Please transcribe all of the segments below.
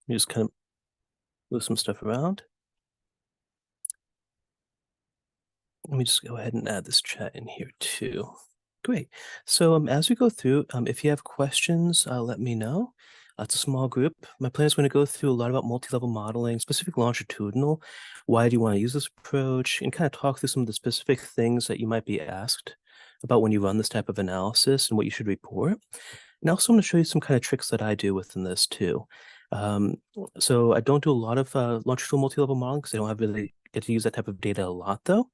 me just kind of move some stuff around. Let me just go ahead and add this chat in here too. Great. So as we go through, if you have questions, let me know. It's a small group. My plan is going to go through a lot about multi-level modeling, specific longitudinal. Why do you want to use this approach? And kind of talk through some of the specific things that you might be asked about when you run this type of analysis and what you should report. And also, I'm going to show you some kind of tricks that I do within this too. Um, so I don't do a lot of longitudinal multi-level modeling because I don't really get to use that type of data a lot though.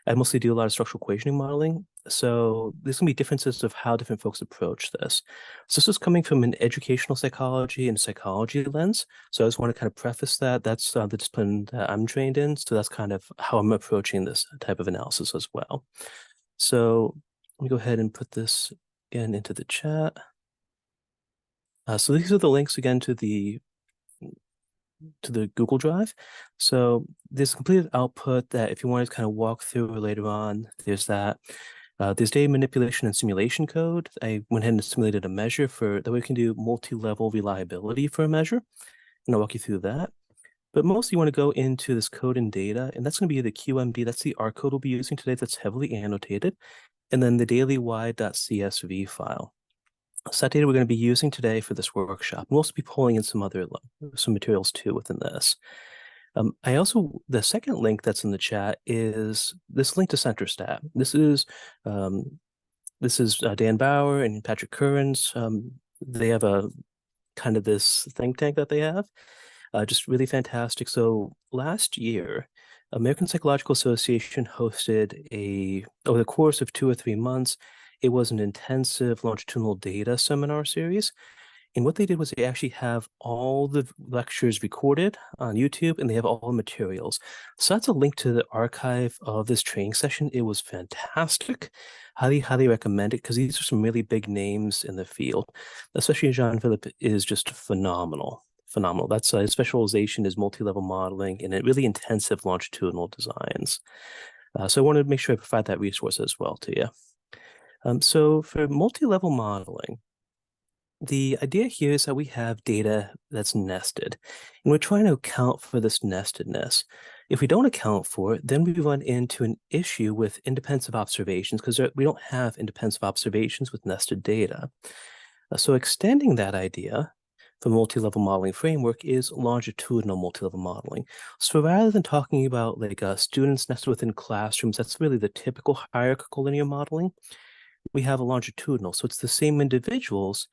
I mostly do a lot of structural equationing modeling. So there's going to be differences of how different folks approach this. So this is coming from an educational psychology and psychology lens. So I just want to kind of preface that. That's the discipline that I'm trained in. So that's kind of how I'm approaching this type of analysis as well. So let me go ahead and put this again into the chat. So these are the links again to the Google Drive. So there's completed output that if you want to kind of walk through later on, there's that. There's data manipulation and simulation code. I went ahead and simulated a measure for that we can do multi-level reliability for a measure. And I'll walk you through that. But mostly you want to go into this code and data, and that's going to be the QMD. That's the R code we'll be using today that's heavily annotated. And then the dailywide.csv file. So that data we're going to be using today for this workshop. We'll also be pulling in some materials too within this. The second link that's in the chat is this link to CenterStat. This is Dan Bauer and Patrick Curran's. They have a kind of this think tank that they have, just really fantastic. So last year, American Psychological Association hosted over the course of 2 or 3 months, it was an intensive longitudinal data seminar series. And what they did was they actually have all the lectures recorded on YouTube, and they have all the materials. So that's a link to the archive of this training session. It was fantastic. Highly, highly recommend it because these are some really big names in the field. Especially Jean-Philippe is just phenomenal. Phenomenal. That's his specialization is multi-level modeling and really intensive longitudinal designs. So I wanted to make sure I provide that resource as well to you. So for multi-level modeling, the idea here is that we have data that's nested, and we're trying to account for this nestedness. If we don't account for it, then we run into an issue with independence of observations because we don't have independence of observations with nested data. So extending that idea for multi-level modeling framework is longitudinal multi-level modeling. So rather than talking about like students nested within classrooms, that's really the typical hierarchical linear modeling, we have a longitudinal. So it's the same individuals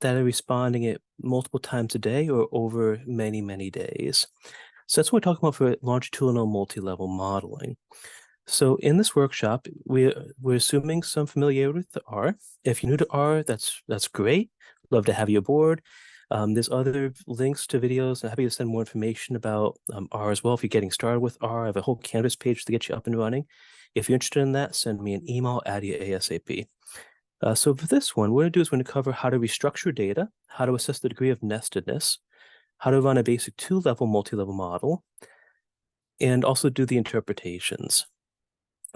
that are responding it multiple times a day or over many, many days. So that's what we're talking about for longitudinal multi-level modeling. So in this workshop, we're assuming some familiarity with R. If you're new to R, that's great. Love to have you aboard. There's other links to videos. I'm happy to send more information about R as well. If you're getting started with R, I have a whole Canvas page to get you up and running. If you're interested in that, send me an email at ASAP. So for this one, what we're going to do is we're going to cover how to restructure data, how to assess the degree of nestedness, how to run a basic 2-level multi-level model, and also do the interpretations.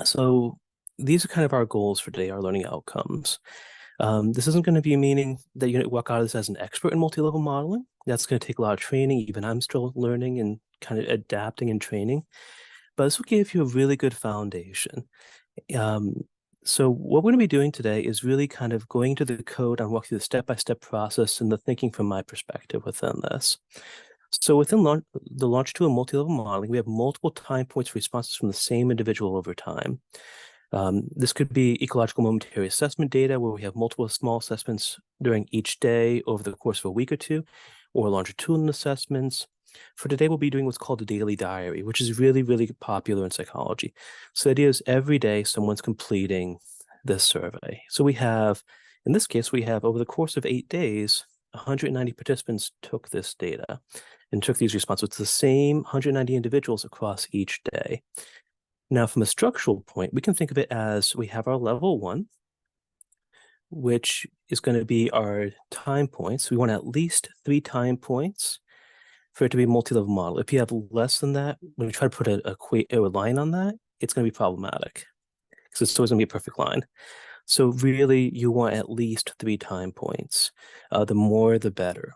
So these are kind of our goals for today, our learning outcomes. This isn't going to be meaning that you're going to walk out of this as an expert in multi-level modeling. That's going to take a lot of training. Even I'm still learning and kind of adapting and training. But this will give you a really good foundation. So what we're going to be doing today is really kind of going into the code and walk through the step-by-step process and the thinking from my perspective within this. So within the longitudinal multi-level modeling, we have multiple time points for responses from the same individual over time. This could be ecological momentary assessment data where we have multiple small assessments during each day over the course of a week or two, or longitudinal assessments. For today, we'll be doing what's called a daily diary, which is really, really popular in psychology. So the idea is every day someone's completing this survey. So we have, in this case, we have over the course of 8 days, 190 participants took this data and took these responses. It's the same 190 individuals across each day. Now, from a structural point, we can think of it as we have our level 1, which is going to be our time points. We want at least 3 time points for it to be a multi-level model. If you have less than that, when we try to put a line on that, it's going to be problematic because it's always going to be a perfect line. So really, you want at least 3 time points. The more, the better.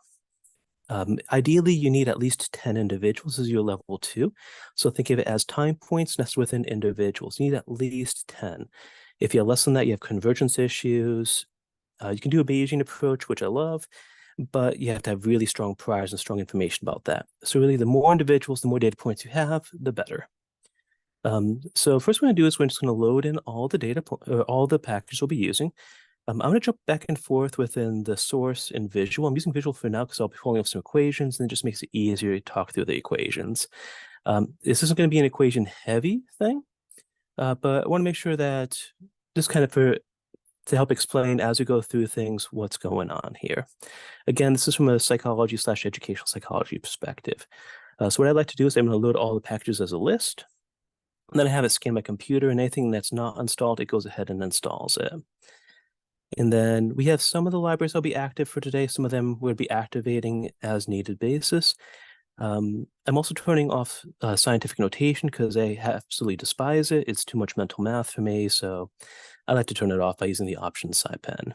Ideally, you need at least 10 individuals as your level 2. So think of it as time points nested within individuals. You need at least 10. If you have less than that, you have convergence issues. You can do a Bayesian approach, which I love, but you have to have really strong priors and strong information about that. So really, the more individuals, the more data points you have, the better. So first we're going to do is we're just going to load in all the data, or all the packages we'll be using. I'm going to jump back and forth within the source and visual. I'm using visual for now because I'll be pulling up some equations, and it just makes it easier to talk through the equations. This isn't going to be an equation heavy thing, but I want to make sure that just kind of to help explain as we go through things what's going on here. Again, this is from a psychology/educational psychology perspective. So what I'd like to do is I'm going to load all the packages as a list, and then I have it scan my computer, and anything that's not installed, it goes ahead and installs it. And then we have some of the libraries that'll be active for today. Some of them we'll be activating as needed basis. I'm also turning off scientific notation because I absolutely despise it. It's too much mental math for me, so I like to turn it off by using the options SciPen.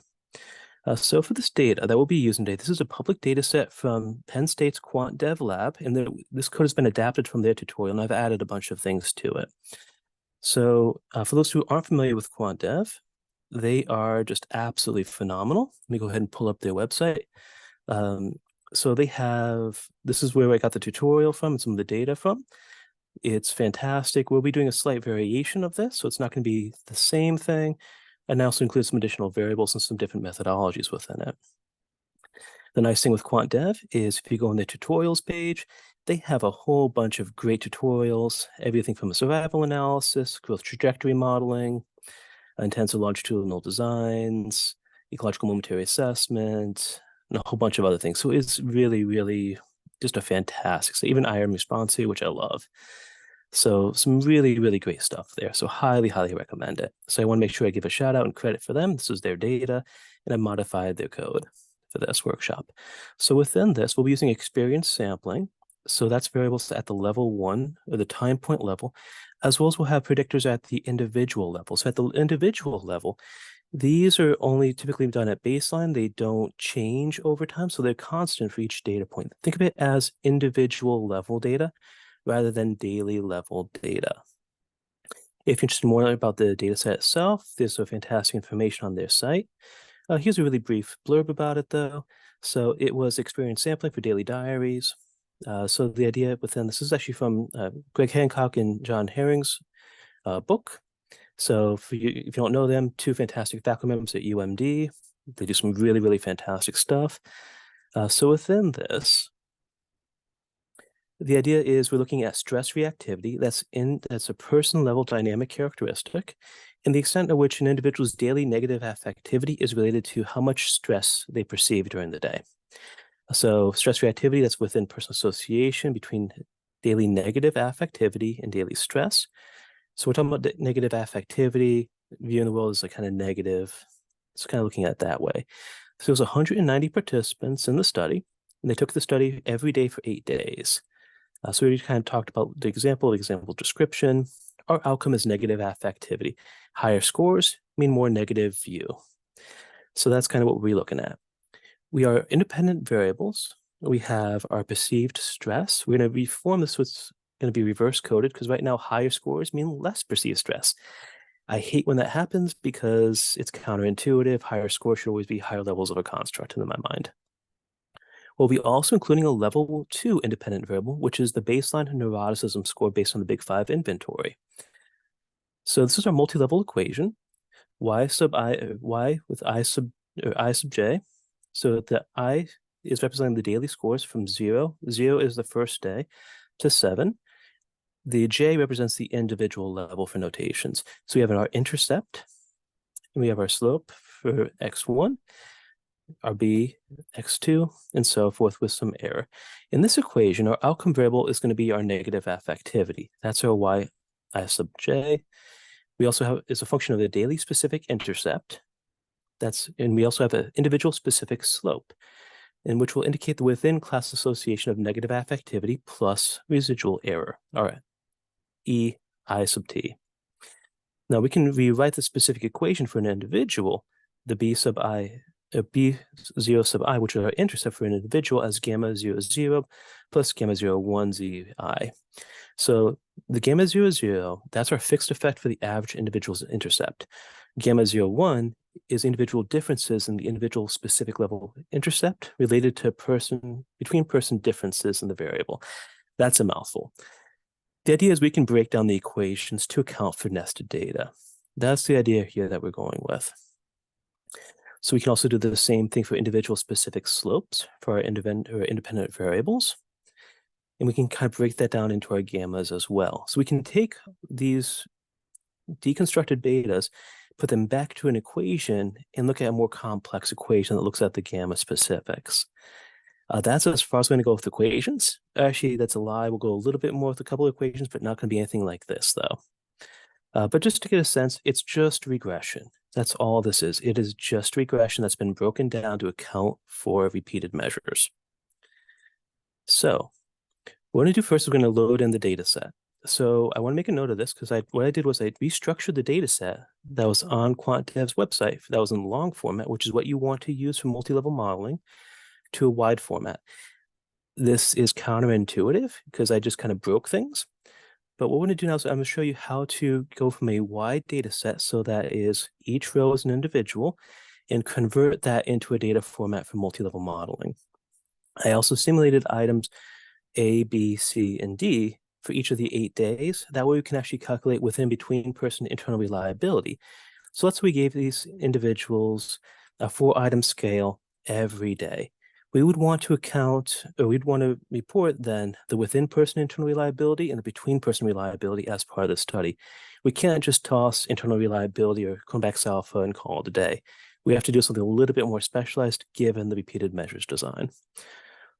So for this data that we'll be using today, this is a public data set from Penn State's Quant Dev Lab, and this code has been adapted from their tutorial, and I've added a bunch of things to it. So for those who aren't familiar with Quant Dev, they are just absolutely phenomenal. Let me go ahead and pull up their website. So they have, this is where I got the tutorial from and some of the data from. It's fantastic. We'll be doing a slight variation of this, so it's not going to be the same thing. And I also include some additional variables and some different methodologies within it. The nice thing with Quant Dev is if you go on the tutorials page, they have a whole bunch of great tutorials, everything from a survival analysis, growth trajectory modeling, intensive longitudinal designs, ecological momentary assessment, and a whole bunch of other things. So it's really, really just a fantastic, so even IRM response here, which I love. So some really, really great stuff there. So highly, highly recommend it. So I want to make sure I give a shout out and credit for them. This is their data, and I modified their code for this workshop. So within this, we'll be using experience sampling. So that's variables at the level 1 or the time point level, as well as we'll have predictors at the individual level. So at the individual level, these are only typically done at baseline. They don't change over time, so they're constant for each data point. Think of it as individual level data rather than daily level data. If you're interested more about the data set itself, there's some fantastic information on their site. Here's a really brief blurb about it, though. So it was experience sampling for daily diaries. So the idea within this is actually from Greg Hancock and John Herring's book. So if you don't know them, two fantastic faculty members at UMD. They do some really, really fantastic stuff. So within this, the idea is we're looking at stress reactivity. That's a person-level dynamic characteristic, and the extent to which an individual's daily negative affectivity is related to how much stress they perceive during the day. So stress reactivity, that's within personal association between daily negative affectivity and daily stress. So we're talking about negative affectivity, viewing the world as a kind of negative. So kind of looking at it that way. So there's 190 participants in the study, and they took the study every day for 8 days. So we kind of talked about the example description. Our outcome is negative affectivity. Higher scores mean more negative view. So that's kind of what we're looking at. We are independent variables. We have our perceived stress. We're going to reform this, so it's going to be reverse coded because right now higher scores mean less perceived stress. I hate when that happens because it's counterintuitive. Higher scores should always be higher levels of a construct in my mind. We'll be also including a level 2 independent variable, which is the baseline neuroticism score based on the Big Five inventory. So this is our multi-level equation, y sub I, y with I sub j. So the I is representing the daily scores from 0. 0 is the first day to 7. The j represents the individual level for notations. So we have our intercept, and we have our slope for x1, our b, x2, and so forth with some error. In this equation, our outcome variable is going to be our negative affectivity. That's our y I sub j. We also have, is a function of the daily specific intercept. And we also have an individual specific slope, in which will indicate the within class association of negative affectivity plus residual error, or E I sub t. Now we can rewrite the specific equation for an individual. The b sub I B0 sub I, which is our intercept for an individual, as gamma 0, 0 plus gamma 0, 1, zi. So the gamma 0, 0, that's our fixed effect for the average individual's intercept. Gamma 0, 1 is individual differences in the individual specific level intercept related to between person differences in the variable. That's a mouthful. The idea is we can break down the equations to account for nested data. That's the idea here that we're going with. So we can also do the same thing for individual specific slopes for our independent variables. And we can kind of break that down into our gammas as well. So we can take these deconstructed betas, put them back to an equation, and look at a more complex equation that looks at the gamma specifics. That's as far as we're going to go with equations. Actually, that's a lie. We'll go a little bit more with a couple of equations, but not going to be anything like this, though. But just to get a sense, it's just regression. That's all this is. It is just regression that's been broken down to account for repeated measures. So what we're going to do first is we're going to load in the data set. So I want to make a note of this because what I did was I restructured the data set that was on QuantDev's website that was in long format, which is what you want to use for multi-level modeling, to a wide format. This is counterintuitive because I just kind of broke things. But what we're going to do now is I'm going to show you how to go from a wide data set, so that is each row is an individual, and convert that into a data format for multi-level modeling. I also simulated items A, B, C, and D for each of the 8 days. That way we can actually calculate within between person internal reliability. So let's say we gave these individuals a 4-item scale every day. We would want to account, or we'd want to report then the within person internal reliability and the between person reliability as part of the study. We can't just toss internal reliability or convex alpha and call it a day. We have to do something a little bit more specialized given the repeated measures design.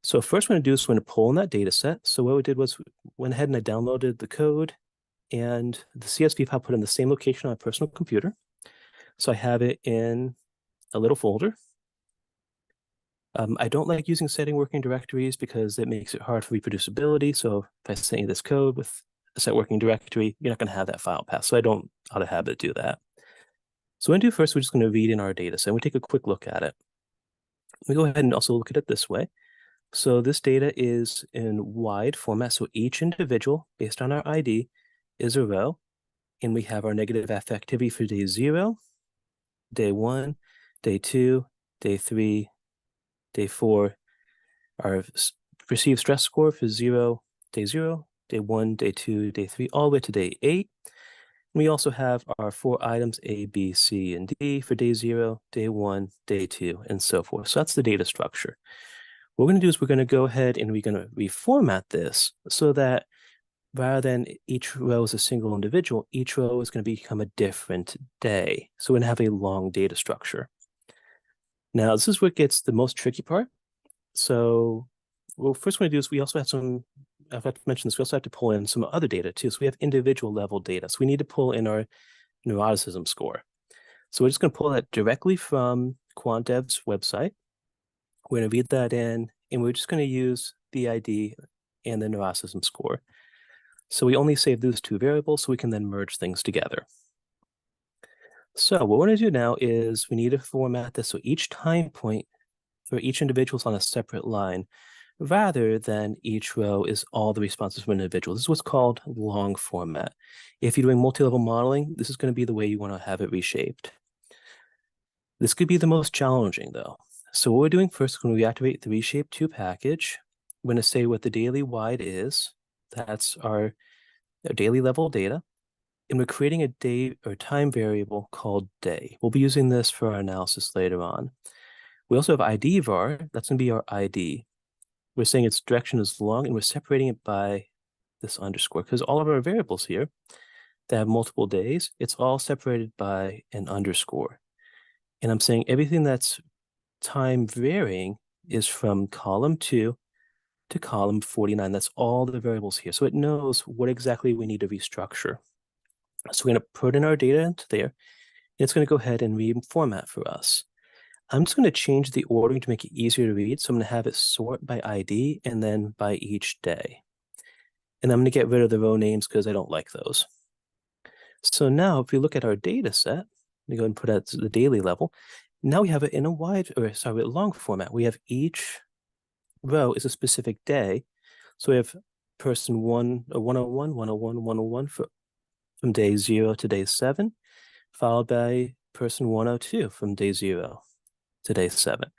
So first we're going to do is we're going to pull in that data set. So what we did was we went ahead and I downloaded the code and the CSV file put in the same location on my personal computer. So I have it in a little folder. I don't like using setting working directories because it makes it hard for reproducibility. So if I send you this code with a set working directory, you're not going to have that file path. So I don't out of habit do that. So what we do first, we're just going to read in our data set. We take a quick look at it. We go ahead and also look at it this way. So this data is in wide format. So each individual, based on our ID, is a row. And we have our negative affectivity for day 0, day 1, day 2, day 3, day 4, our perceived stress score for day 0, day 1, day 2, day 3, all the way to day 8. We also have our 4 items A, B, C, and D for day 0, day 1, day 2, and so forth. So that's the data structure. What we're going to do is we're going to go ahead and we're going to reformat this so that rather than each row is a single individual, each row is going to become a different day. So we're going to have a long data structure. Now, this is what gets the most tricky part. So what first we're going to do is we also have I forgot to mention this, we also have to pull in some other data too. So we have individual level data. So we need to pull in our neuroticism score. So we're just going to pull that directly from QuantDev's website. We're going to read that in, and we're just going to use the ID and the neuroticism score. So we only save those 2 variables so we can then merge things together. So what we're going to do now is we need to format this so each time point for each individual is on a separate line, rather than each row is all the responses from an individual. This is what's called long format. If you're doing multi-level modeling, this is going to be the way you want to have it reshaped. This could be the most challenging, though. So what we're doing first, when we activate the reshape 2 package, we're going to say what the daily wide is. That's our daily level data. And we're creating a day or time variable called day. We'll be using this for our analysis later on. We also have ID var. That's going to be our ID. We're saying its direction is long, and we're separating it by this underscore because all of our variables here that have multiple days, it's all separated by an underscore. And I'm saying everything that's time varying is from column 2 to column 49. That's all the variables here. So it knows what exactly we need to restructure. So we're going to put in our data into there. And it's going to go ahead and reformat for us. I'm just going to change the ordering to make it easier to read. So I'm going to have it sort by ID and then by each day. And I'm going to get rid of the row names because I don't like those. So now if we look at our data set, we go and put at the daily level. Now we have it in a long format. We have each row is a specific day. So we have person 101, 101, 101 from day 0 to day 7, followed by person 102 from day 0 to day 7.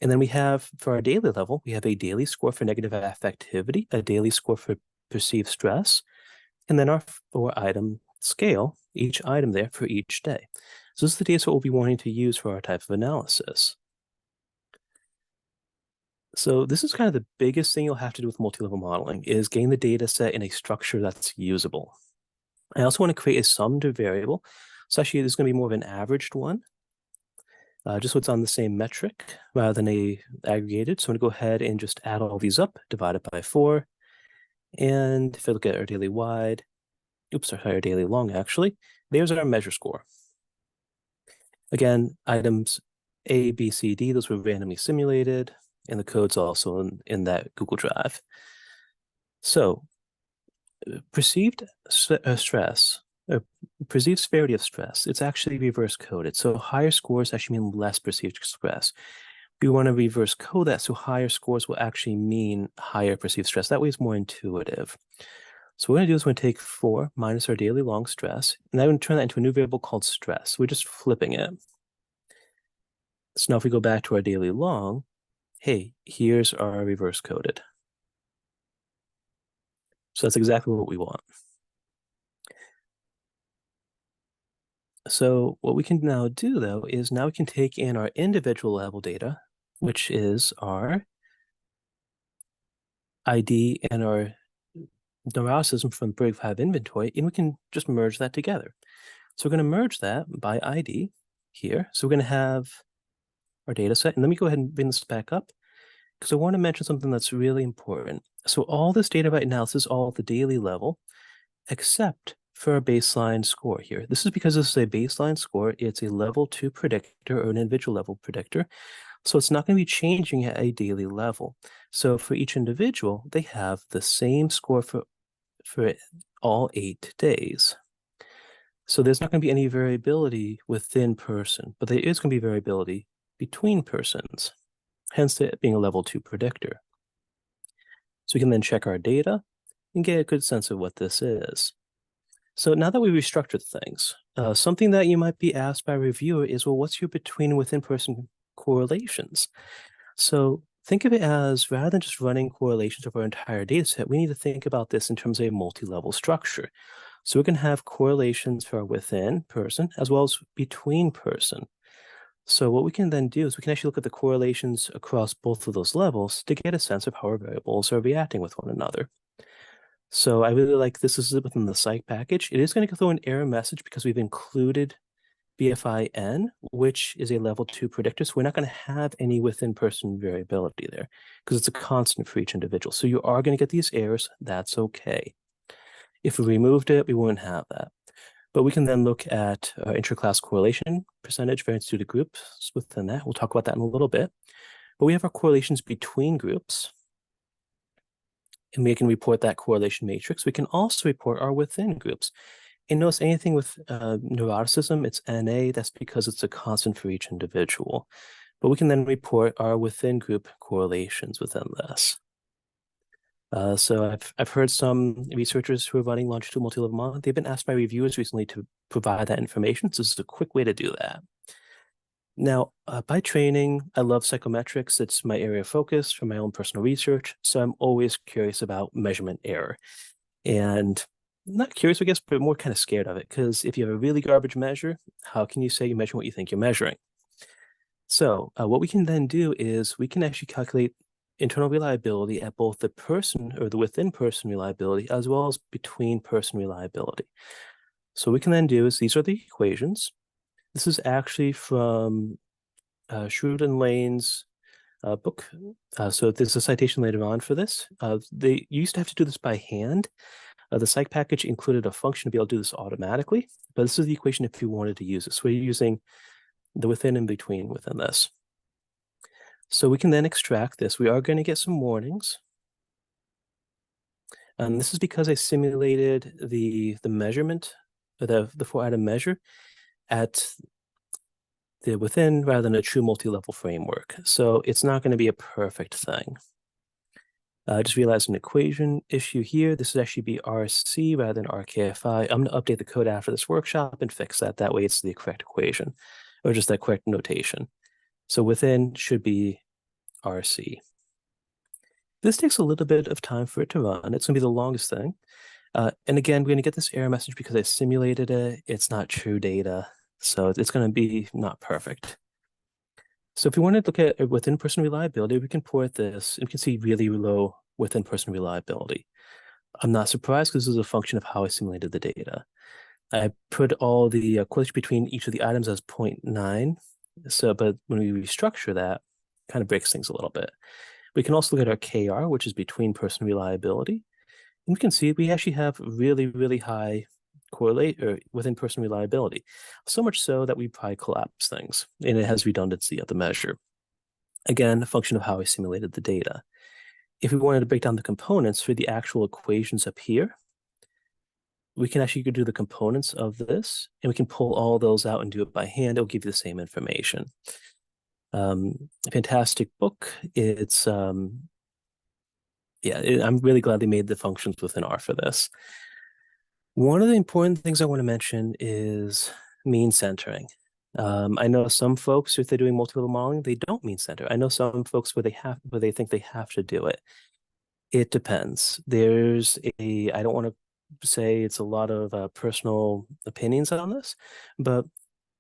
And then we have, for our daily level, we have a daily score for negative affectivity, a daily score for perceived stress, and then our 4-item scale, each item there for each day. So this is the data set we'll be wanting to use for our type of analysis. So this is kind of the biggest thing you'll have to do with multi-level modeling is gain the data set in a structure that's usable. I also want to create a summed variable. So actually, this is going to be more of an averaged one, just what's on the same metric rather than a aggregated. So I'm going to go ahead and just add all these up, divide it by 4. And if I look at our daily wide, our daily long actually, there's our measure score. Again, items A, B, C, D, those were randomly simulated, and the code's also in that Google Drive. So perceived stress, or perceived severity of stress, it's actually reverse coded. So higher scores actually mean less perceived stress. We want to reverse code that so higher scores will actually mean higher perceived stress. That way it's more intuitive. So what we're going to do is we're going to take 4 minus our daily long stress, and I'm going to turn that into a new variable called stress. We're just flipping it. So now if we go back to our daily long, hey, here's our reverse coded. So that's exactly what we want. So what we can now do, though, is now we can take in our individual level data, which is our ID and our neuroticism from Brig 5 inventory, and we can just merge that together. So we're going to merge that by ID here. So we're going to have our data set. And let me go ahead and bring this back up because I want to mention something that's really important. So all this data right now, this is all at the daily level, except for a baseline score here. This is because this is a baseline score. It's a level 2 predictor or an individual level predictor. So it's not going to be changing at a daily level. So for each individual, they have the same score for all 8 days. So there's not going to be any variability within person, but there is going to be variability between persons, hence it being a level 2 predictor. So we can then check our data and get a good sense of what this is. So now that we restructured things, something that you might be asked by a reviewer is, well, what's your between and within person correlations? So think of it as, rather than just running correlations of our entire data set, we need to think about this in terms of a multi-level structure. So we're going to have correlations for our within person as well as between person. So what we can then do is we can actually look at the correlations across both of those levels to get a sense of how our variables are reacting with one another. So I really like this is within the psych package. It is going to go through an error message because we've included BFIN, which is a level 2 predictor. So we're not going to have any within person variability there because it's a constant for each individual. So you are going to get these errors. That's okay. If we removed it, we wouldn't have that. But we can then look at intraclass correlation percentage variance due to groups within that. We'll talk about that in a little bit. But we have our correlations between groups, and we can report that correlation matrix. We can also report our within groups. And notice anything with neuroticism, it's NA. That's because it's a constant for each individual. But we can then report our within group correlations within this. So I've heard some researchers who are running longitudinal multilevel modeling, they've been asked by reviewers recently to provide that information. So this is a quick way to do that. Now, by training, I love psychometrics. It's my area of focus for my own personal research. So I'm always curious about measurement error. And not curious, I guess, but more kind of scared of it. Because if you have a really garbage measure, how can you say you measure what you think you're measuring? So what we can then do is we can actually calculate internal reliability at both the person or the within person reliability as well as between person reliability. So what we can then do is these are the equations. This is actually from Shrewd and Lane's book. So there's a citation later on for this. They used to have to do this by hand. The psych package included a function to be able to do this automatically, but this is the equation if you wanted to use it. So we're using the within and between within this. So we can then extract this. We are going to get some warnings. And this is because I simulated the measurement, the 4-item measure at they're within rather than a true multi-level framework. So it's not going to be a perfect thing. I just realized an equation issue here. This would actually be RC rather than RKFI. I'm going to update the code after this workshop and fix that. That way it's the correct equation, or just that correct notation. So within should be RC. This takes a little bit of time for it to run. It's going to be the longest thing. And again, we're going to get this error message because I simulated it. It's not true data, so it's going to be not perfect. So if we want to look at within-person reliability, we can port this, and we can see really low within-person reliability. I'm not surprised because this is a function of how I simulated the data. I put all the correlation between each of the items as 0.9. So, but when we restructure that, kind of breaks things a little bit. We can also look at our KR, which is between person reliability. And we can see we actually have really, really high correlate or within person reliability. So much so that we probably collapse things, and it has redundancy of the measure. Again, a function of how I simulated the data. If we wanted to break down the components for the actual equations up here, we can actually do the components of this, and we can pull all those out and do it by hand. It'll give you the same information. Fantastic book. It's yeah, I'm really glad they made the functions within R for this. One of the important things I want to mention is mean centering. I know some folks, if they're doing multi-level modeling, they don't mean center. I know some folks where they think they have to do it. It depends. I don't want to say it's a lot of personal opinions on this, but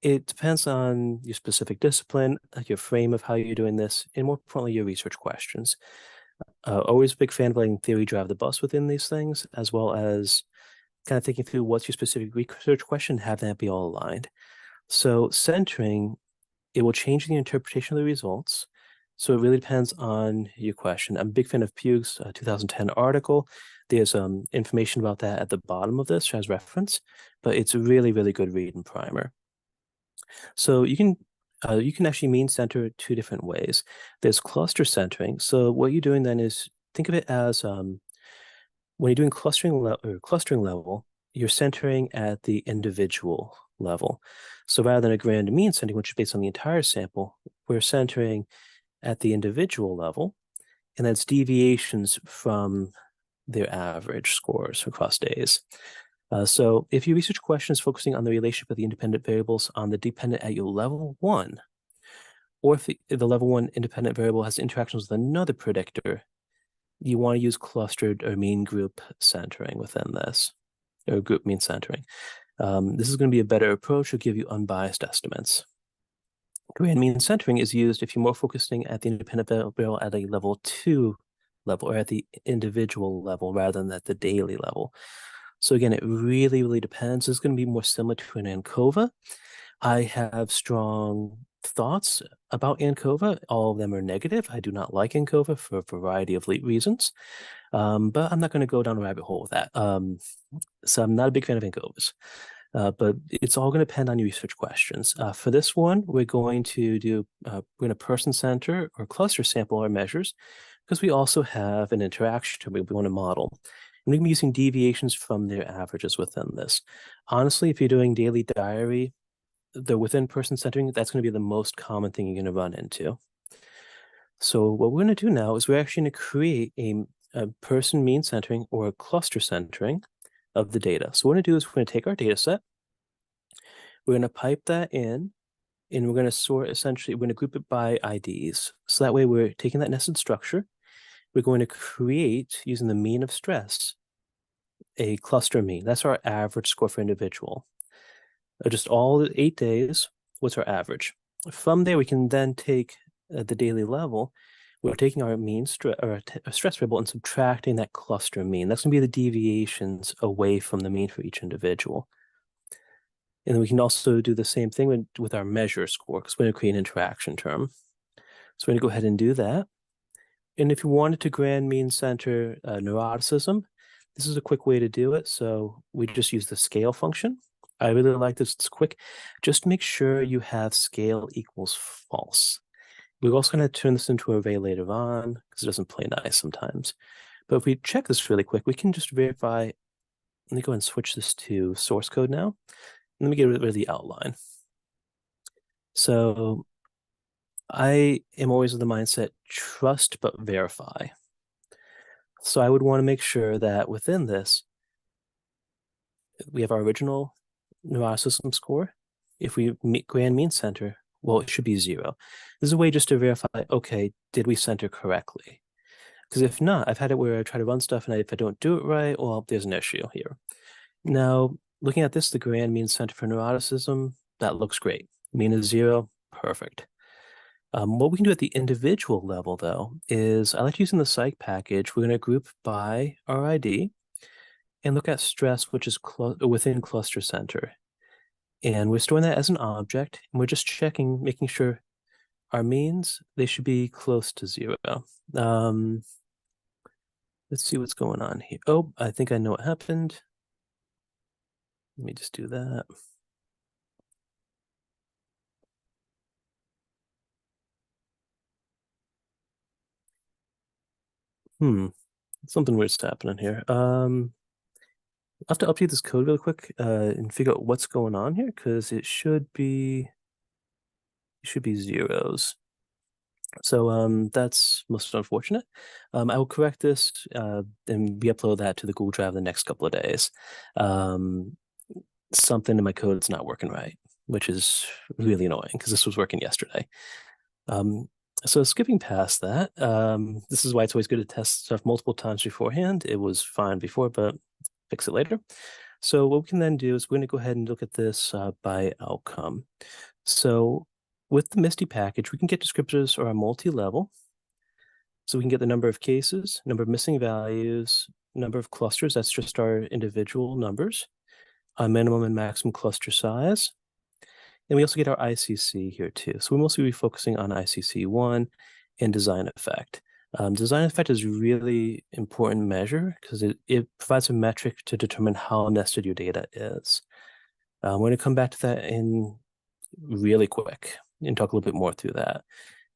it depends on your specific discipline, your frame of how you're doing this, and more importantly, your research questions. Always a big fan of letting theory drive the bus within these things, as well as kind of thinking through what's your specific research question, have that be all aligned. So centering, it will change the interpretation of the results. So it really depends on your question. I'm a big fan of Pugh's 2010 article. There's information about that at the bottom of this as reference, but it's a really, really good read and primer. So you can actually mean center two different ways. There's cluster centering. So what you're doing then is think of it as when you're doing clustering level, you're centering at the individual level. So rather than a grand mean centering, which is based on the entire sample, we're centering at the individual level, and that's deviations from their average scores across days. So if your research question is focusing on the relationship of the independent variables on the dependent at your level 1, or if the level 1 independent variable has interactions with another predictor, you want to use clustered or mean group centering within this, or group mean centering. This is going to be a better approach. It'll give you unbiased estimates. Grand mean centering is used if you're more focusing at the independent variable at a level 2 level, or at the individual level rather than at the daily level. So again, it really, really depends. It's going to be more similar to an ANCOVA. I have strong thoughts about ANCOVA. All of them are negative. I do not like ANCOVA for a variety of reasons, but I'm not going to go down a rabbit hole with that. So I'm not a big fan of ANCOVAs. But it's all going to depend on your research questions. For this one, we're going to person center or cluster sample our measures, because we also have an interaction we want to model. And we're going to be using deviations from their averages within this. Honestly, if you're doing daily diary, the within person centering, that's going to be the most common thing you're going to run into. So what we're going to do now is we're actually going to create a person mean centering or a cluster centering of the data. So what we're going to do is we're going to take our data set, we're going to pipe that in, and we're going to sort, essentially, we're going to group it by IDs. So that way we're taking that nested structure, we're going to create, using the mean of stress, a cluster mean. That's our average score for individual. Just all 8 days, what's our average? From there, we can then take the daily level. We're taking our mean stress variable and subtracting that cluster mean. That's going to be the deviations away from the mean for each individual. And then we can also do the same thing with our measure score, because we're going to create an interaction term. So we're going to go ahead and do that. And if you wanted to grand mean center neuroticism, this is a quick way to do it. So we just use the scale function. I really like this. It's quick. Just make sure you have scale equals false. We're also going to turn this into an array later on because it doesn't play nice sometimes. But if we check this really quick, we can just verify. Let me go and switch this to source code now. Let me get rid of the outline. So I am always of the mindset, trust but verify. So I would want to make sure that within this, we have our original neuroticism score. If we meet grand mean center, well, it should be 0. This is a way just to verify, okay, did we center correctly? Because if not, I've had it where I try to run stuff and if I don't do it right, well, there's an issue here. Now, looking at this, the grand mean center for neuroticism, that looks great. Mean is 0, perfect. What we can do at the individual level, though, is I like using the psych package. We're going to group by RID and look at stress, which is within cluster center. And we're storing that as an object, and we're just checking, making sure our means, they should be close to 0. Let's see what's going on here. Oh, I think I know what happened. Let me just do that. Something weird's happening here. I'll have to update this code really quick and figure out what's going on here because it should be zeros. So that's most unfortunate. I will correct this and re-upload that to the Google Drive the next couple of days. Something in my code is not working right, which is really annoying because this was working yesterday. So skipping past that, this is why it's always good to test stuff multiple times beforehand. It was fine before, but fix it later. So what we can then do is we're going to go ahead and look at this by outcome. So with the MISTI package, we can get descriptors or a multi-level. So we can get the number of cases, number of missing values, number of clusters, that's just our individual numbers, a minimum and maximum cluster size. And we also get our ICC here too. So we'll mostly be focusing on ICC1 and design effect. Design effect is a really important measure because it provides a metric to determine how nested your data is. I'm going to come back to that in really quick and talk a little bit more through that.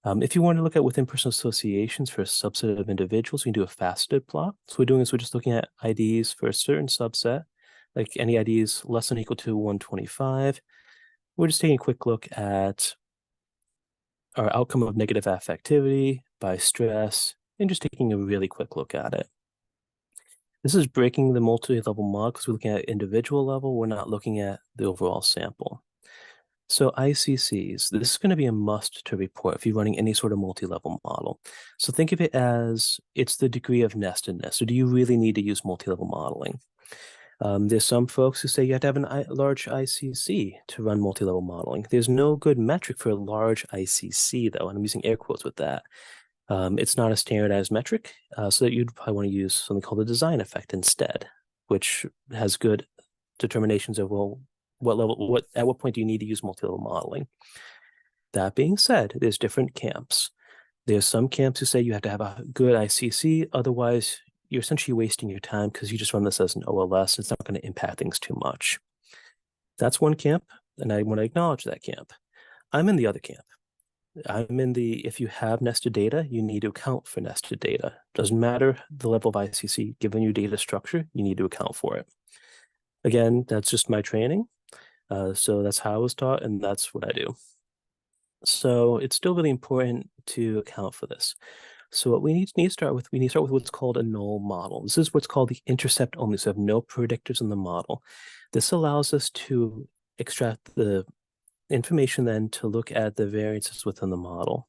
If you want to look at within personal associations for a subset of individuals, we can do a faceted plot. So what we're doing is we're just looking at IDs for a certain subset, like any IDs less than or equal to 125. We're just taking a quick look at our outcome of negative affectivity by stress and just taking a really quick look at it. This is breaking the multi-level model because we're looking at individual level. We're not looking at the overall sample. So ICCs, this is going to be a must to report if you're running any sort of multi-level model. So think of it as it's the degree of nestedness. So do you really need to use multi-level modeling? There's some folks who say you have to have a large ICC to run multi-level modeling. There's no good metric for a large ICC, though, and I'm using air quotes with that. It's not a standardized metric, so that you'd probably want to use something called the design effect instead, which has good determinations of, well, at what point do you need to use multi-level modeling? That being said, there's different camps. There's some camps who say you have to have a good ICC, otherwise you're essentially wasting your time because you just run this as an OLS. It's not going to impact things too much. That's one camp, and I want to acknowledge that camp. I'm in the other camp. I'm in the, if you have nested data, you need to account for nested data. Doesn't matter the level of ICC, given your data structure, you need to account for it. Again, that's just my training. So that's how I was taught, and that's what I do. So it's still really important to account for this. So what we need to start with, what's called a null model. This is what's called the intercept only, so have no predictors in the model. This allows us to extract the information then to look at the variances within the model.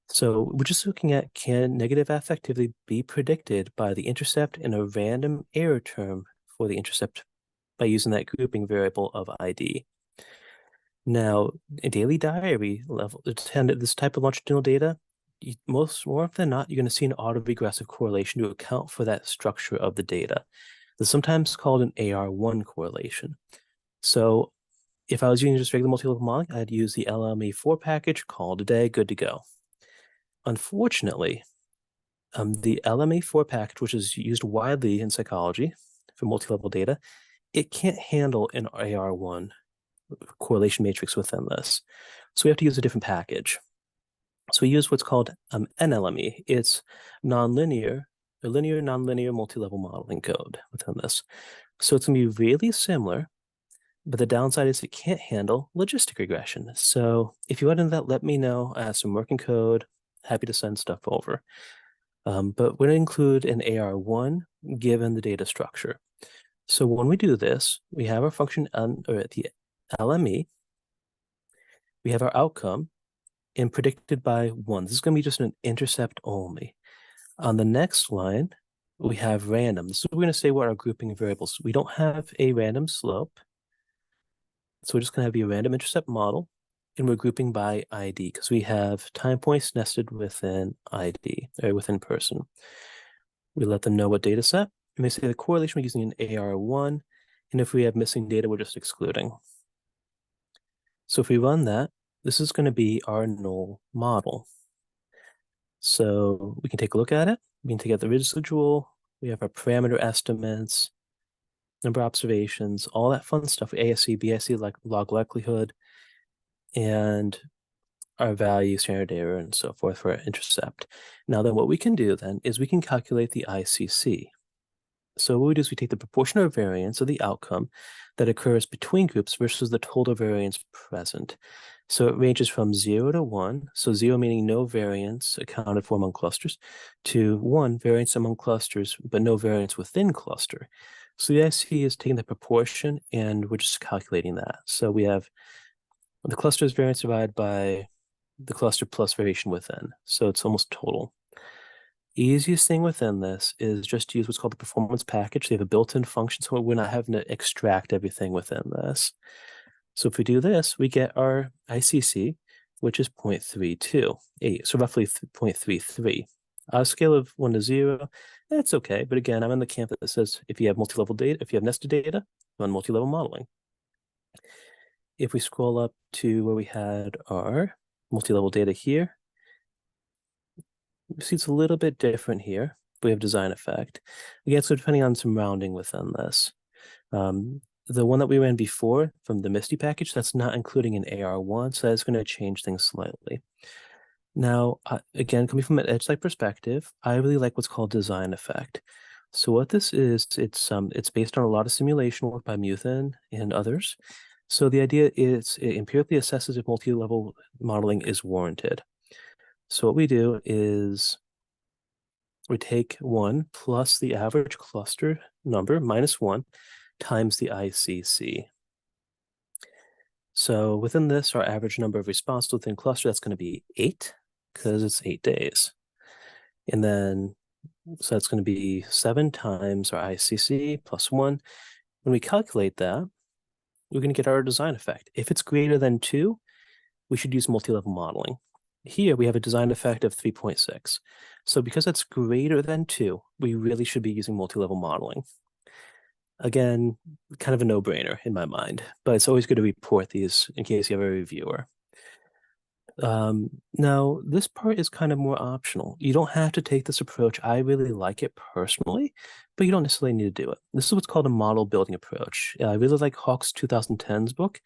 So we're just looking at, can negative affectivity be predicted by the intercept in a random error term for the intercept by using that grouping variable of ID. Now, a daily diary level, this type of longitudinal data, more often than not, you're going to see an autoregressive correlation to account for that structure of the data. It's sometimes called an AR1 correlation. So if I was using just regular multi-level modeling, I'd use the LME4 package, call it a day, good to go. Unfortunately, the LME4 package, which is used widely in psychology for multi-level data, it can't handle an AR1 correlation matrix within this. So we have to use a different package. So we use what's called NLME. It's nonlinear, a linear, nonlinear multi-level modeling code within this. So it's going to be really similar, But the downside is it can't handle logistic regression. So if you want into that, let me know. I have some working code. Happy to send stuff over. But we're going to include an AR1 given the data structure. So when we do this, we have our function or the LME. We have our outcome and predicted by 1. This is going to be just an intercept only. On the next line, we have random. This is we're going to say what our grouping variables. We don't have a random slope. So we're just going to have a random intercept model, and we're grouping by ID because we have time points nested within ID, or within person. We let them know what data set, and they say the correlation we're using an AR1, and if we have missing data, we're just excluding. So if we run that, this is going to be our null model. So we can take a look at it. We can take out the residual. We have our parameter estimates, number of observations, all that fun stuff, ASC, BIC, like log likelihood, and our value, standard error, and so forth for our intercept. Now then what we can do then is we can calculate the ICC. So what we do is we take the proportional variance of the outcome that occurs between groups versus the total variance present. So it ranges from 0 to 1, so 0 meaning no variance accounted for among clusters, to 1 variance among clusters, but no variance within cluster. So the IC is taking the proportion, and we're just calculating that. So we have the cluster's variance divided by the cluster plus variation within. So it's almost total. Easiest thing within this is just to use what's called the performance package. They have a built-in function, so we're not having to extract everything within this. So if we do this, we get our ICC, which is 0.328, so roughly 0.33. On a scale of 1 to 0, that's okay. But again, I'm in the camp that says if you have multi-level data, if you have nested data, run multi-level modeling. If we scroll up to where we had our multi-level data here, you see it's a little bit different here. We have design effect. Again, so depending on some rounding within this. The one that we ran before from the MISTI package, that's not including an AR1, so that's going to change things slightly. Now, again, coming from an edge side perspective, I really like what's called design effect. So what this is, it's based on a lot of simulation work by Muthen and others. So the idea is it empirically assesses if multi-level modeling is warranted. So what we do is we take 1 plus the average cluster number minus 1 times the ICC. So within this, our average number of responses within cluster, that's going to be 8 because it's 8 days. And then, so that's going to be 7 times our ICC plus 1. When we calculate that, we're going to get our design effect. If it's greater than 2, we should use multi-level modeling. Here we have a design effect of 3.6. So because that's greater than 2, we really should be using multi-level modeling. Again, kind of a no-brainer in my mind, but it's always good to report these in case you have a reviewer. Now, this part is kind of more optional. You don't have to take this approach. I really like it personally, but you don't necessarily need to do it. This is what's called a model building approach. I really like Hawk's 2010s book.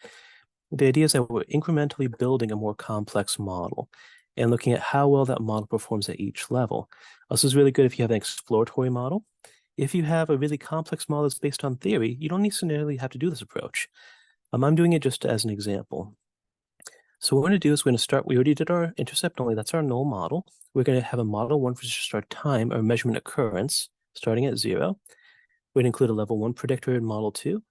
The idea is that we're incrementally building a more complex model and looking at how well that model performs at each level. This is really good if you have an exploratory model. If you have a really complex model that's based on theory, you don't necessarily have to do this approach. I'm doing it just as an example. So what we're going to do is we're going to start, we already did our intercept only, that's our null model. We're going to have a model 1 for just our time or measurement occurrence starting at 0. We're going to include a level 1 predictor in model 2.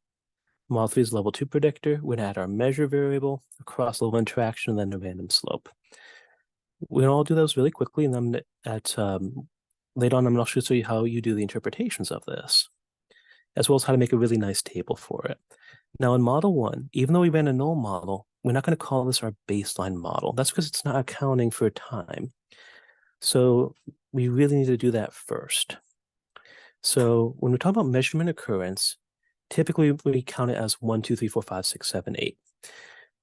Model 3 is level 2 predictor. We're going to add our measure variable, a cross-level interaction, and then a random slope. We're going to all do those really quickly, and then later on, I'm going to show you how you do the interpretations of this, as well as how to make a really nice table for it. Now in model 1, even though we ran a null model, we're not going to call this our baseline model. That's because it's not accounting for time. So we really need to do that first. So when we talk about measurement occurrence, typically we count it as 1, 2, 3, 4, 5, 6, 7, 8.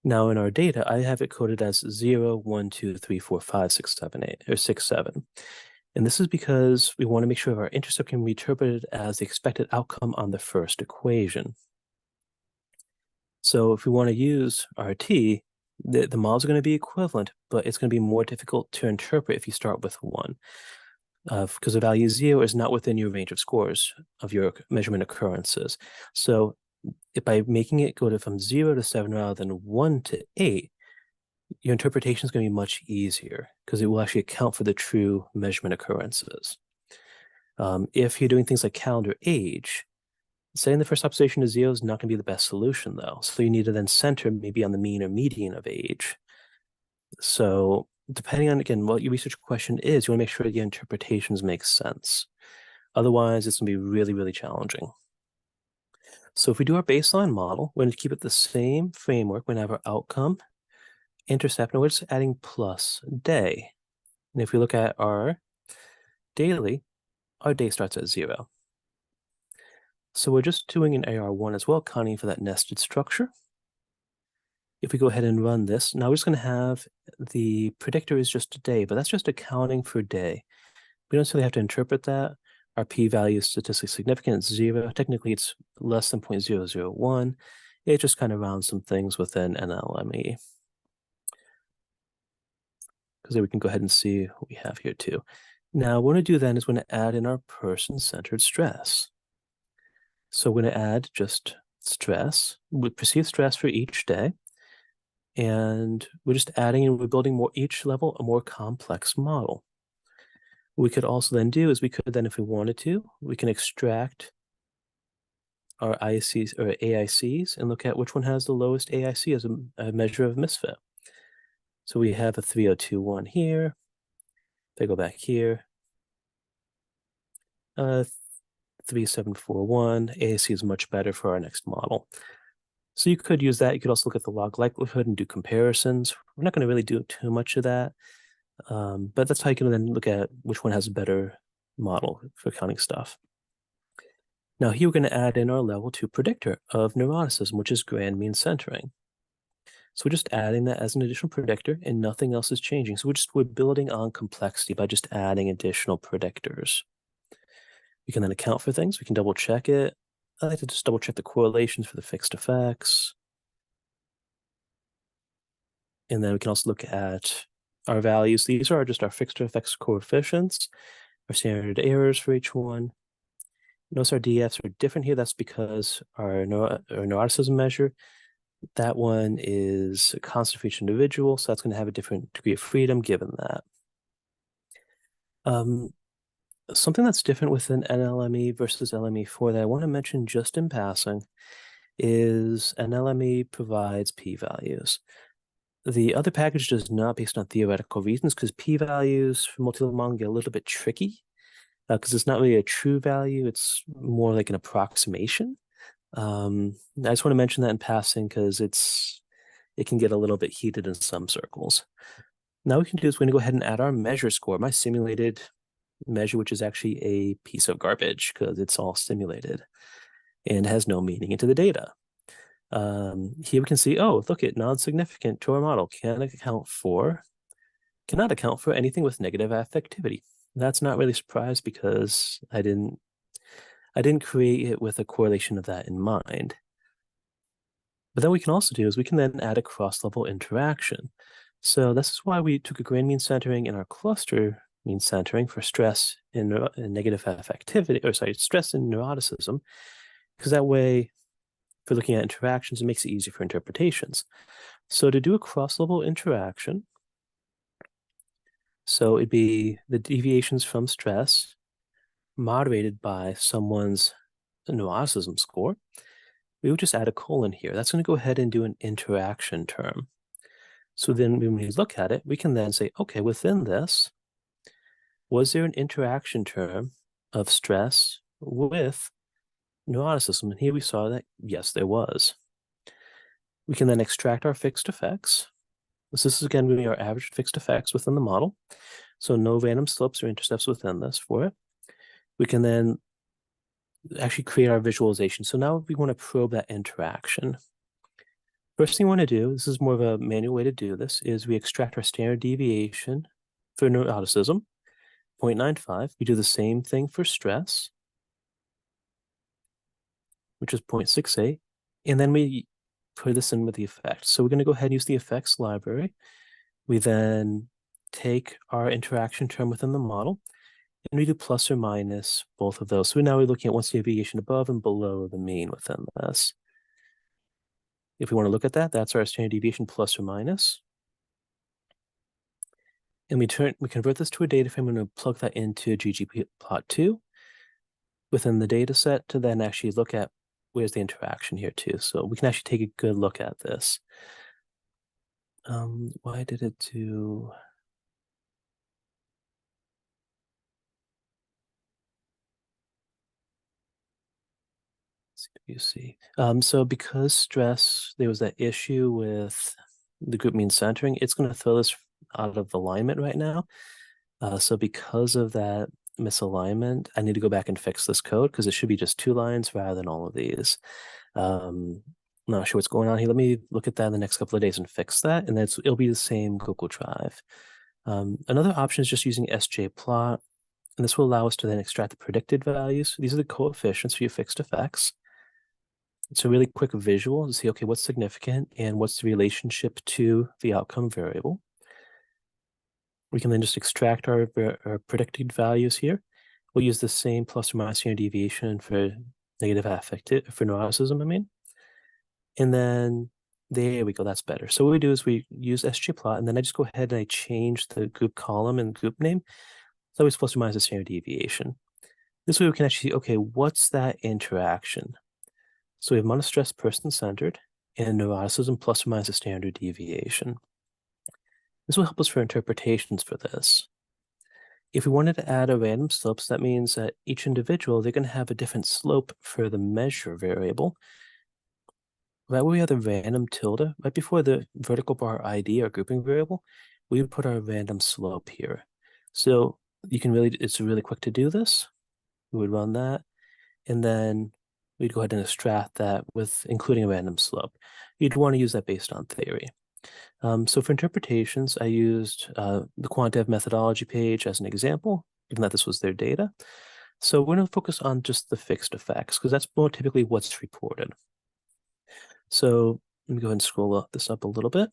Now in our data, I have it coded as 0, 1, 2, 3, 4, 5, 6, 7, 8, or 6, 7. And this is because we want to make sure our intercept can be interpreted as the expected outcome on the first equation. So if we want to use RT, the models are going to be equivalent, but it's going to be more difficult to interpret if you start with 1. Because the value 0 is not within your range of scores of your measurement occurrences. So by making it go from 0 to 7 rather than 1 to 8, your interpretation is going to be much easier because it will actually account for the true measurement occurrences. If you're doing things like calendar age, setting the first observation to 0 is not going to be the best solution, though. So you need to then center maybe on the mean or median of age. So depending on, again, what your research question is, you want to make sure your interpretations make sense. Otherwise, it's going to be really, really challenging. So if we do our baseline model, we're going to keep it the same framework. We're going to have our outcome, intercept, and we're just adding plus day. And if we look at our daily, our day starts at 0. So we're just doing an AR1 as well, accounting for that nested structure. If we go ahead and run this, now we're just going to have the predictor is just a day, but that's just accounting for day. We don't necessarily have to interpret that. Our p-value is statistically significant, it's 0. Technically, it's less than 0.001. It just kind of rounds some things within NLME. Because then we can go ahead and see what we have here too. Now, what we're going to do then is we're going to add in our person-centered stress. So we're going to add just stress, with perceived stress for each day. And we're just adding and we're building each level a more complex model. What we could also then do is we could then, if we wanted to, we can extract our ICs or AICs and look at which one has the lowest AIC as a measure of misfit. So we have a 3021 here. If I go back here, 3741, AIC is much better for our next model. So you could use that. You could also look at the log likelihood and do comparisons. We're not going to really do too much of that, but that's how you can then look at which one has a better model for counting stuff. Now here we're going to add in our level 2 predictor of neuroticism, which is grand mean centering. So we're just adding that as an additional predictor and nothing else is changing. So we're building on complexity by just adding additional predictors. We can then account for things. We can double check it. I like to just double check the correlations for the fixed effects. And then we can also look at our values. These are just our fixed effects coefficients, our standard errors for each one. Notice our DFs are different here. That's because our neuroticism measure, that one is a constant for each individual, so that's going to have a different degree of freedom given that. Something that's different within NLME versus LME4 that I want to mention just in passing is NLME provides p-values. The other package does not based on theoretical reasons because p-values for multilevel modeling get a little bit tricky because it's not really a true value. It's more like an approximation. I just want to mention that in passing because it can get a little bit heated in some circles. Now what we can do is we're going to go ahead and add our measure score, my simulated measure, which is actually a piece of garbage because it's all simulated and has no meaning into the data. Here we can see, oh, look at non-significant to our model cannot account for anything with negative affectivity. That's not really a surprise because I didn't create it with a correlation of that in mind. But then what we can also do is we can then add a cross-level interaction. So this is why we took a grand mean centering in our cluster mean centering for stress and negative affectivity, or sorry, stress and neuroticism, because that way, for looking at interactions, it makes it easier for interpretations. So to do a cross-level interaction, so it'd be the deviations from stress moderated by someone's neuroticism score. We would just add a colon here. That's going to go ahead and do an interaction term. So then when we look at it, we can then say, okay, within this, was there an interaction term of stress with neuroticism? And here we saw that, yes, there was. We can then extract our fixed effects. This is, again, going to be our average fixed effects within the model. So no random slopes or intercepts within this for it. We can then actually create our visualization. So now we want to probe that interaction. First thing we want to do, this is more of a manual way to do this, is we extract our standard deviation for neuroticism, 0.95. We do the same thing for stress, which is 0.68. And then we put this in with the effect. So we're going to go ahead and use the effects library. We then take our interaction term within the model, and we do plus or minus both of those. So now we're looking at one standard deviation above and below the mean within this. If we want to look at that, that's our standard deviation plus or minus. And we convert this to a data frame. I'm going to plug that into ggplot2 within the data set to then actually look at where's the interaction here too. So we can actually take a good look at this. Why did it do... CWC. So because stress, there was that issue with the group mean centering, it's going to throw this out of alignment right now. So because of that misalignment, I need to go back and fix this code because it should be just 2 lines rather than all of these. I'm not sure what's going on here. Let me look at that in the next couple of days and fix that, and it'll be the same Google Drive. Another option is just using sjplot, and this will allow us to then extract the predicted values. These are the coefficients for your fixed effects. It's a really quick visual to see, okay, what's significant and what's the relationship to the outcome variable. We can then just extract our predicted values here. We'll use the same plus or minus standard deviation for negative affective, for neuroticism, I mean. And then there we go, that's better. So what we do is we use sjplot, and then I just go ahead and I change the group column and group name. It's always plus or minus the standard deviation. This way we can actually see, okay, what's that interaction? So we have monostress person-centered and neuroticism plus or minus a standard deviation. This will help us for interpretations for this. If we wanted to add a random slope, so that means that each individual, they're going to have a different slope for the measure variable. Right where we have the random tilde, right before the vertical bar ID, our grouping variable, we would put our random slope here. So you can really, it's really quick to do this. We would run that, and then we'd go ahead and extract that with including a random slope. You'd want to use that based on theory. So for interpretations, I used the quantitative methodology page as an example, given that this was their data. So we're going to focus on just the fixed effects, because that's more typically what's reported. So let me go ahead and scroll this up a little bit.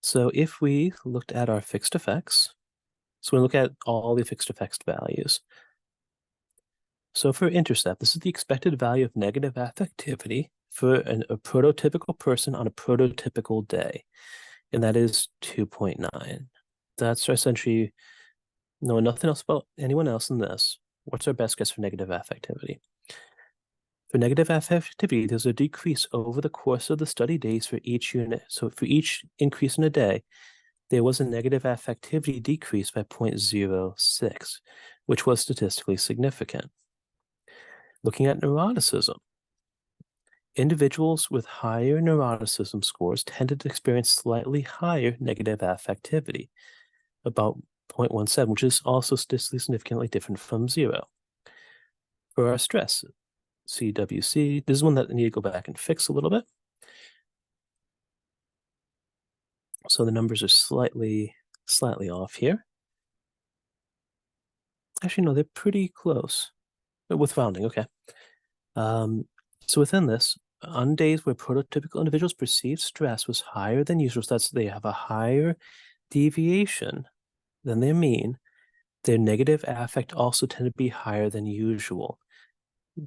So if we looked at our fixed effects, so we look at all the fixed effects values. So for intercept, this is the expected value of negative affectivity for a prototypical person on a prototypical day, and that is 2.9. That's essentially, knowing nothing else about anyone else in this, what's our best guess for negative affectivity? For negative affectivity, there's a decrease over the course of the study days for each unit. So for each increase in a day, there was a negative affectivity decrease by 0.06, which was statistically significant. Looking at neuroticism, individuals with higher neuroticism scores tended to experience slightly higher negative affectivity, about 0.17, which is also statistically significantly different from 0. For our stress, CWC, this is one that I need to go back and fix a little bit. So the numbers are slightly off here. Actually, no, they're pretty close with rounding, okay. So within this, on days where prototypical individuals perceived stress was higher than usual, so that's they have a higher deviation than their mean, their negative affect also tended to be higher than usual.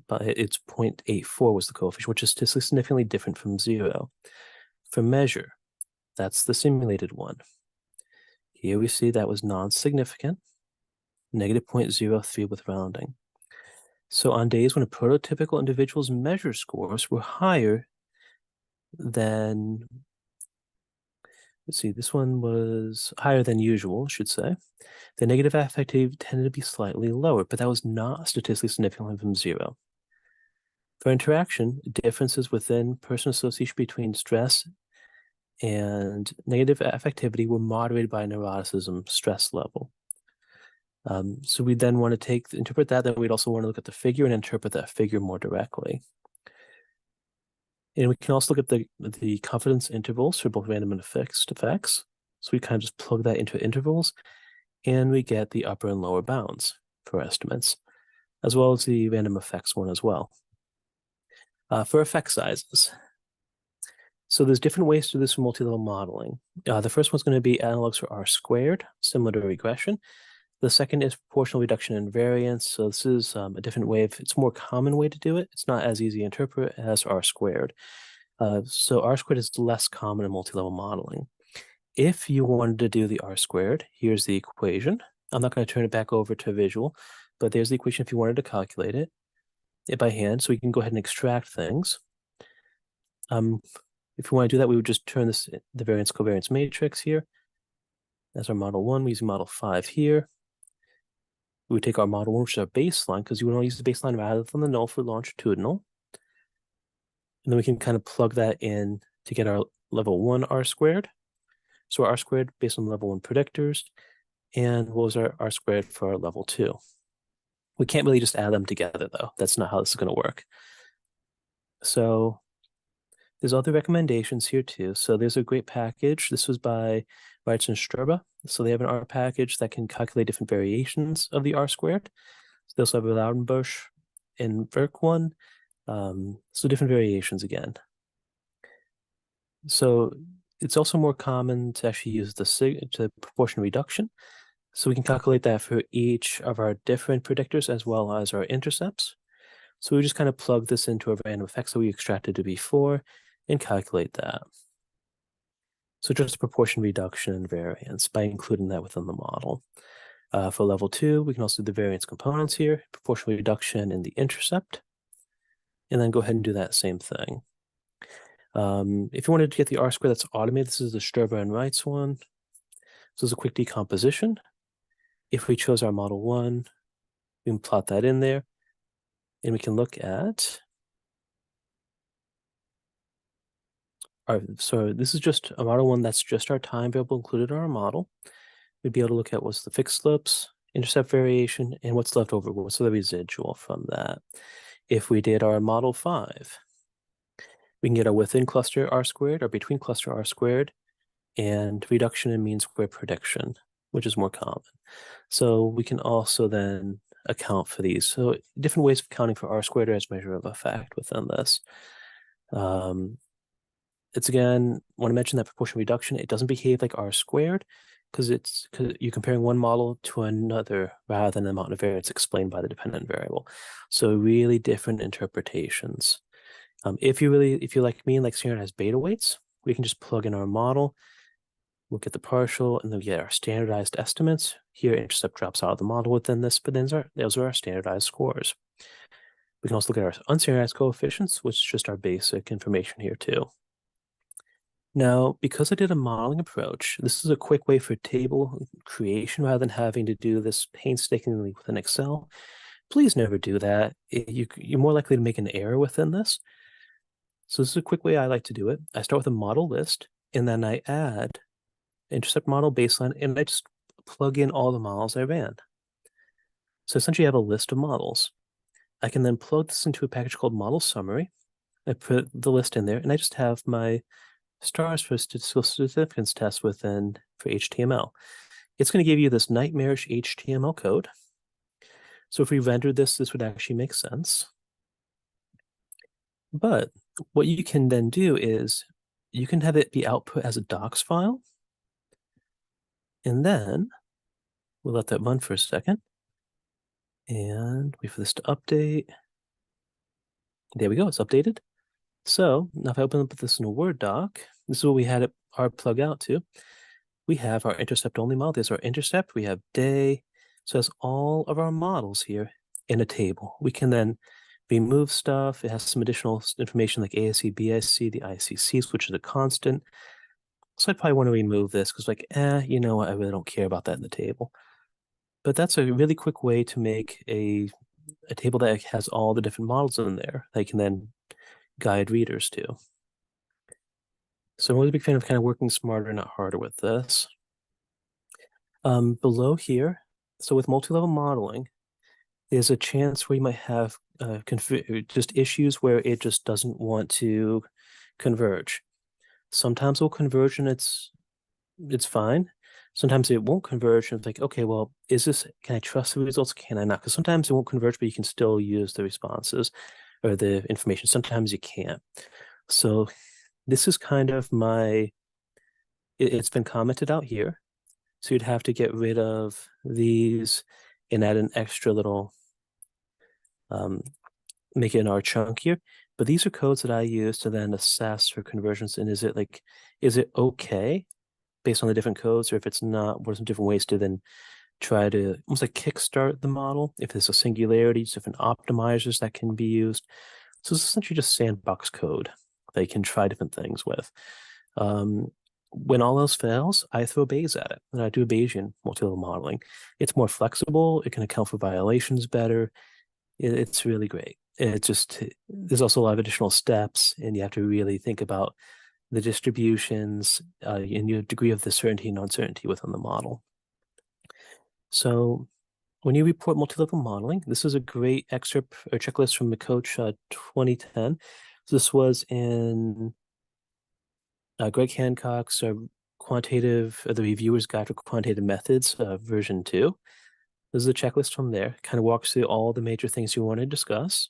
But it's 0.84 was the coefficient, which is statistically significantly different from 0. For measure, that's the simulated one. Here we see that was non-significant, negative 0.03 with rounding. So on days when a prototypical individual's measure scores were higher than, let's see, this one was higher than usual, I should say, the negative affectivity tended to be slightly lower, but that was not statistically significant from 0. For interaction, differences within person association between stress and negative affectivity were moderated by neuroticism stress level. So we then want to interpret that, then we'd also want to look at the figure and interpret that figure more directly. And we can also look at the confidence intervals for both random and fixed effects. So we kind of just plug that into intervals, and we get the upper and lower bounds for estimates, as well as the random effects one as well. For effect sizes, so there's different ways to do this for multi-level modeling. The first one's going to be analogs for R squared, similar to regression. The second is proportional reduction and variance. So this is a different way it's a more common way to do it. It's not as easy to interpret as R squared. So R squared is less common in multi-level modeling. If you wanted to do the R squared, here's the equation. I'm not going to turn it back over to visual, but there's the equation if you wanted to calculate it by hand. So we can go ahead and extract things. If we want to do that, we would just turn the variance covariance matrix here. That's our model 1. We're using model 5 here. We would take our model 1, which is our baseline, because you want to use the baseline rather than the null for longitudinal. And then we can kind of plug that in to get our level 1 R squared. So our R squared based on level 1 predictors. And what was our R squared for our level 2? We can't really just add them together, though. That's not how this is going to work. So there's other recommendations here, too. So there's a great package. This was by Weitz and Strube. So they have an R package that can calculate different variations of the R squared. So they also have a Laudenbusch and Verk one. So different variations again. So it's also more common to actually use the proportion reduction. So we can calculate that for each of our different predictors as well as our intercepts. So we just kind of plug this into a random effects that we extracted to before and calculate that. So just proportion reduction and variance by including that within the model. For level 2, we can also do the variance components here, proportional reduction in the intercept, and then go ahead and do that same thing. If you wanted to get the R squared that's automated, this is the Strube and Weitz one. So it's a quick decomposition. If we chose our model 1, we can plot that in there, and we can look at so this is just a model 1 that's just our time variable included in our model. We'd be able to look at what's the fixed slopes, intercept variation, and what's left over, what's the residual from that. If we did our model 5, we can get a within cluster R squared or between cluster R squared and reduction in mean square prediction, which is more common. So we can also then account for these. So different ways of accounting for R squared as measure of effect within this. It's again, want to mention that proportion reduction, it doesn't behave like R squared because you're comparing one model to another rather than the amount of variance explained by the dependent variable. So really different interpretations. If you like me and like standardized beta weights, we can just plug in our model, look at the partial, and then we get our standardized estimates. Here, intercept drops out of the model within this, but then those are our standardized scores. We can also look at our unstandardized coefficients, which is just our basic information here too. Now, because I did a modeling approach, this is a quick way for table creation rather than having to do this painstakingly within Excel. Please never do that. You're more likely to make an error within this. So this is a quick way I like to do it. I start with a model list, and then I add intercept model baseline, and I just plug in all the models I ran. So essentially I have a list of models. I can then plug this into a package called model summary. I put the list in there, and I just have my stars for statistical significance test within for HTML. It's going to give you this nightmarish HTML code. So if we rendered this would actually make sense. But what you can then do is you can have it be output as a docs file. And then we'll let that run for a second. And wait for this to update. There we go, it's updated. So now if I open up this in a Word doc, this is what we had our plug out to. We have our intercept only model. There's our intercept. We have day. So it's all of our models here in a table. We can then remove stuff. It has some additional information like ASC, BIC, the ICCs, which is a constant. So I'd probably want to remove this because you know what, I really don't care about that in the table. But that's a really quick way to make a table that has all the different models in there that you can then guide readers to. So I'm really a big fan of kind of working smarter, not harder with this. Below here, so with multi-level modeling, there's a chance where you might have just issues where it just doesn't want to converge. Sometimes it will converge and it's fine. Sometimes it won't converge and it's like, okay, well, can I trust the results? Can I not? Because sometimes it won't converge, but you can still use the responses or the information. Sometimes you can't. So this is kind of it's been commented out here. So you'd have to get rid of these and add an extra little, um, make it an R chunkier. But these are codes that I use to then assess for conversions. And is it okay based on the different codes, or if it's not, what are some different ways to then try to almost like kickstart the model? If there's a singularity, different optimizers that can be used. So it's essentially just sandbox code that you can try different things with. Um, when all else fails, I throw Bayes at it, and I do Bayesian multi-level modeling. It's more flexible. It can account for violations better. It's really great. It just there's also a lot of additional steps, and you have to really think about the distributions and your degree of the certainty and uncertainty within the model. So when you report multi-level modeling, this is a great excerpt or checklist from the coach 2010. So this was in Greg Hancock's quantitative, the reviewer's guide for quantitative methods, version 2. This is a checklist from there. Kind of walks through all the major things you want to discuss.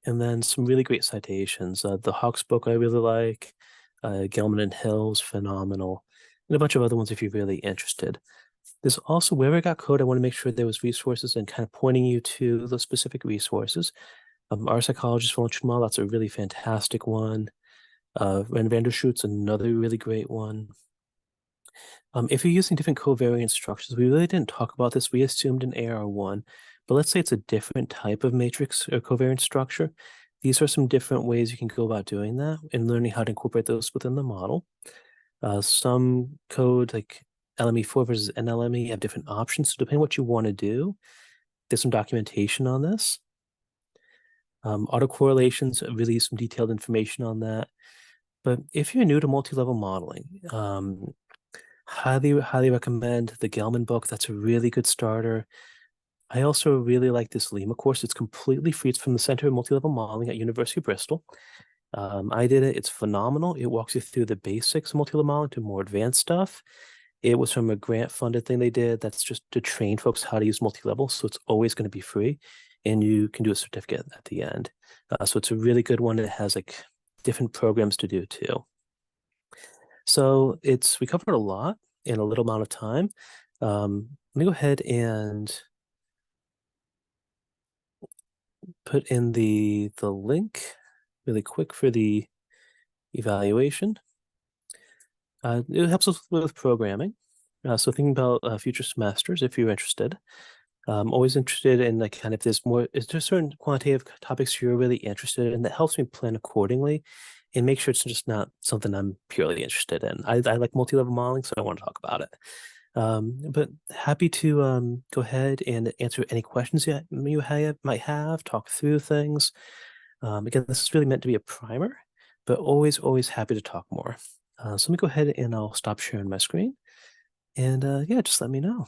And then some really great citations. The Hawks book I really like. Gelman and Hill's phenomenal. And a bunch of other ones if you're really interested. There's also, wherever I got code, I want to make sure there was resources and kind of pointing you to those specific resources. Our Psychologist Functional Model, that's a really fantastic one. Ren Vandershoot's another really great one. If you're using different covariance structures, we really didn't talk about this. We assumed an AR1, but let's say it's a different type of matrix or covariance structure. These are some different ways you can go about doing that and learning how to incorporate those within the model. Some code like LME4 versus NLME have different options. So depending on what you want to do, there's some documentation on this. Autocorrelations, really some detailed information on that. But if you're new to multi-level modeling, highly recommend the Gelman book. That's a really good starter. I also really like this Lima course. It's completely free. It's from the Center of Multi-Level Modeling at University of Bristol. I did it. It's phenomenal. It walks you through the basics of multi-level modeling to more advanced stuff. It was from a grant-funded thing they did. That's just to train folks how to use multi-level. So it's always going to be free, and you can do a certificate at the end. So it's a really good one. It has like different programs to do too. So we covered a lot in a little amount of time. Let me go ahead and put in the link really quick for the evaluation. It helps us with programming. So thinking about future semesters, if you're interested. I'm always interested in like kind of is there certain quantitative topics you're really interested in that helps me plan accordingly and make sure it's just not something I'm purely interested in. I like multi-level modeling, so I want to talk about it. But happy to go ahead and answer any questions you might have, talk through things. Again, this is really meant to be a primer, but always happy to talk more. So let me go ahead and I'll stop sharing my screen. And yeah, just let me know.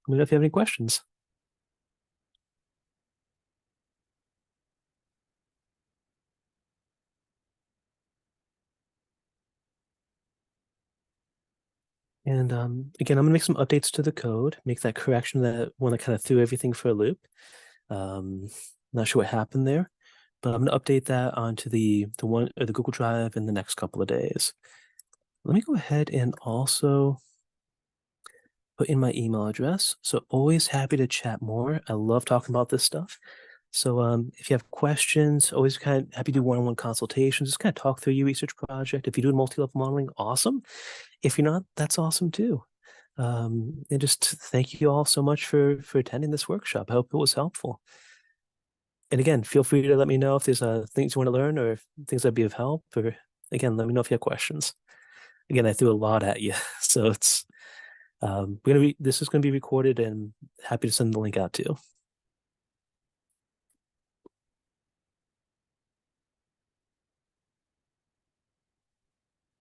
Let me know if you have any questions. And again, I'm gonna make some updates to the code, make that correction that when I kind of threw everything for a loop. Not sure what happened there, but I'm gonna update that onto the one or the Google Drive in the next couple of days. Let me go ahead and also put in my email address. So always happy to chat more. I love talking about this stuff. So if you have questions, always kind of happy to do one-on-one consultations, just kind of talk through your research project. If you do multi-level modeling, awesome. If you're not, that's awesome too. And just thank you all so much for attending this workshop. I hope it was helpful. And again, feel free to let me know if there's things you want to learn or things that'd be of help. Or again, let me know if you have questions. Again, I threw a lot at you, so it's this is gonna be recorded and happy to send the link out to you.